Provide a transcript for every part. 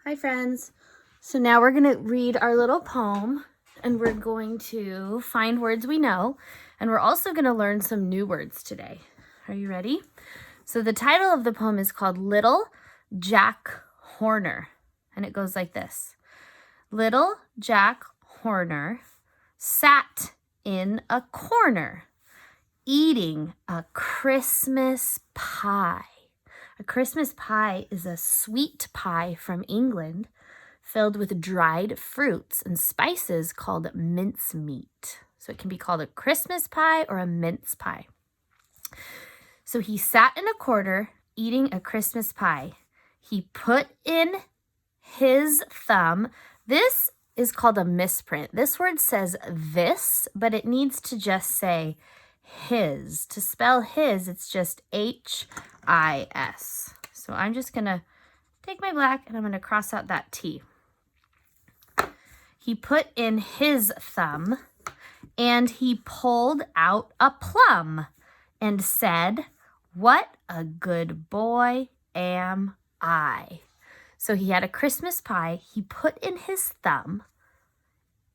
Hi friends. So now we're going to read our little poem and we're going to find words we know, and we're also going to learn some new words today. Are you ready? So the title of the poem is called Little Jack Horner, and it goes like this. Little Jack Horner sat in a corner eating a Christmas pie. A Christmas pie is a sweet pie from England filled with dried fruits and spices called mincemeat. So it can be called a Christmas pie or a mince pie. So he sat in a corner eating a Christmas pie. He put in his thumb. This is called a misprint. This word says this, but it needs to just say his. To spell his, it's just H-I-S. So I'm just going to take my black and I'm going to cross out that T. He put in his thumb and he pulled out a plum and said, "What a good boy am I." So he had a Christmas pie. He put in his thumb,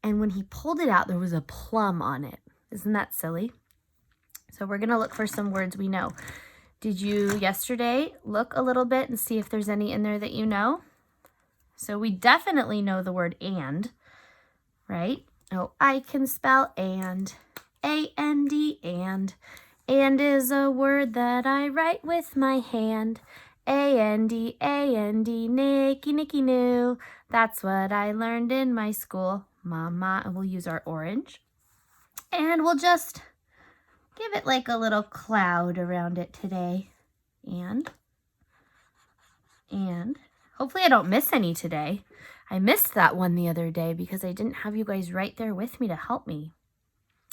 and when he pulled it out, there was a plum on it. Isn't that silly? So we're going to look for some words we know. Did you yesterday look a little bit and see if there's any in there that you know? So we definitely know the word and, right? Oh, I can spell and. A-N-D, and. And is a word that I write with my hand. A-N-D, A-N-D, Nicky, Nicky, Noo. That's what I learned in my school. Mama, and we'll use our orange. And we'll just give it like a little cloud around it today. And hopefully I don't miss any today. I missed that one the other day because I didn't have you guys right there with me to help me.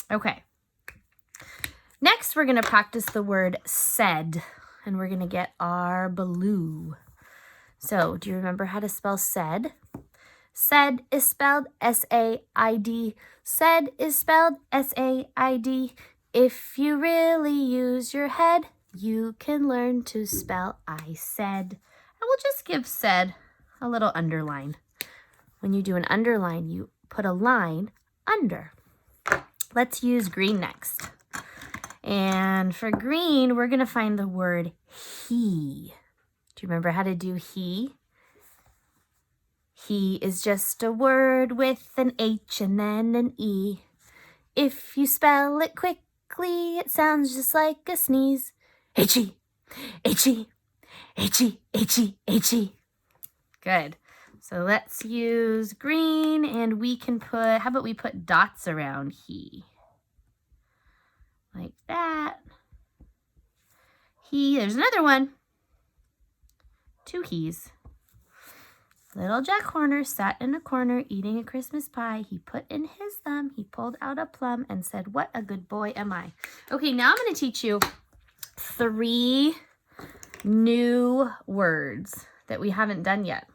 Okay. Next, we're going to practice the word said, and we're going to get our blue. So, do you remember how to spell said? Said is spelled S-A-I-D. Said is spelled S-A-I-D. If you really use your head, you can learn to spell I said. And we'll just give said a little underline. When you do an underline, you put a line under. Let's use green next. And for green, we're going to find the word he. Do you remember how to do he? He is just a word with an H and then an E. If you spell it quickly, it sounds just like a sneeze. H-E, H-E, H-E, H-E, H-E. Good. So let's use green, and we can put, how about we put dots around he? Like that. He, there's another one. Two he's. Little Jack Horner sat in a corner eating a Christmas pie. He put in his thumb, he pulled out a plum and said, "What a good boy am I." Okay, now I'm going to teach you 3 new words that we haven't done yet.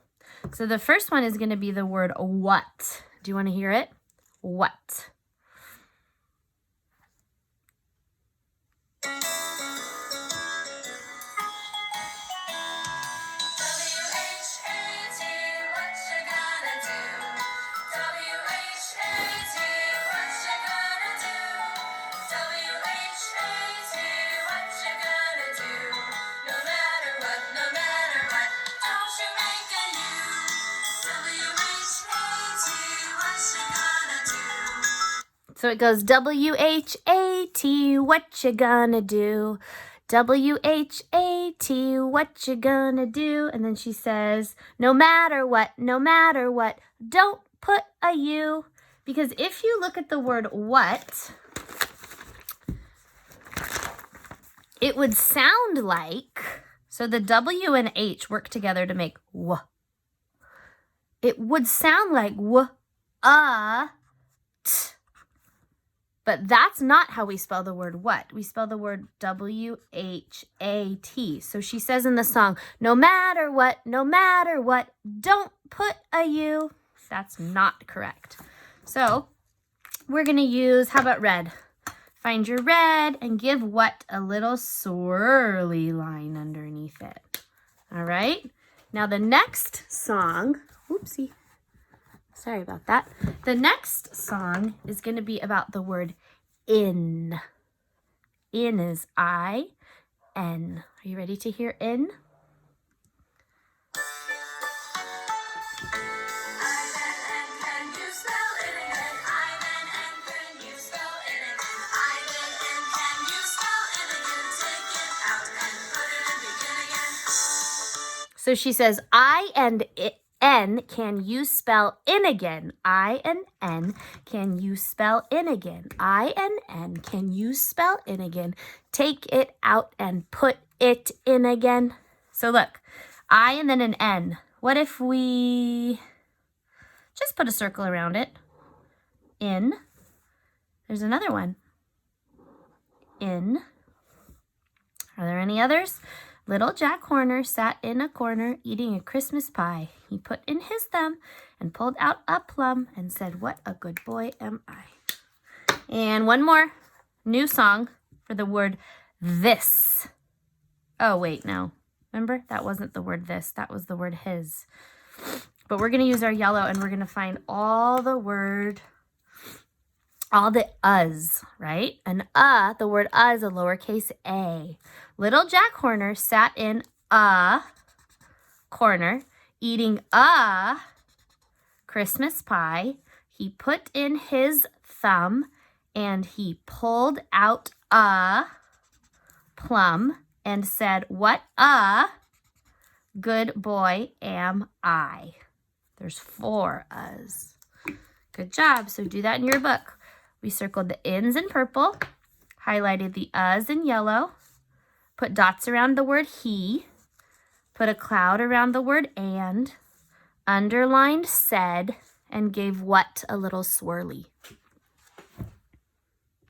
So the first one is going to be the word what. Do you want to hear it? What? So it goes W-H-A-T, what you gonna do? W-H-A-T, what you gonna do? And then she says, no matter what, don't put a U. Because if you look at the word what, it would sound like, so the W and H work together to make W. It would sound like W, T. But that's not how we spell the word what. We spell the word W-H-A-T. So she says in the song, no matter what, don't put a U. That's not correct. So we're going to use, how about red? Find your red and give what a little swirly line underneath it. All right? Now the next song, oopsie, sorry about that. The next song is going to be about the word in. In is I-N. Are you ready to hear in? So she says, I and N, can you spell in again? I and N, can you spell in again? I and N, can you spell in again? Take it out and put it in again. So look, I and then an N. What if we just put a circle around it? In. There's another one. In. Are there any others? Little Jack Horner sat in a corner eating a Christmas pie. He put in his thumb and pulled out a plum and said, what a good boy am I. And one more new song for the word this. Oh, wait, no. Remember? That wasn't the word this. That was the word his. But we're going to use our yellow and we're going to find all the uhs, right? And the word is a lowercase a. Little Jack Horner sat in a corner eating a Christmas pie. He put in his thumb and he pulled out a plum and said, what a good boy am I. There's 4 uhs. Good job. So do that in your book. We circled the ins in purple, highlighted the uhs in yellow, put dots around the word he, put a cloud around the word and, underlined said, and gave what a little swirly.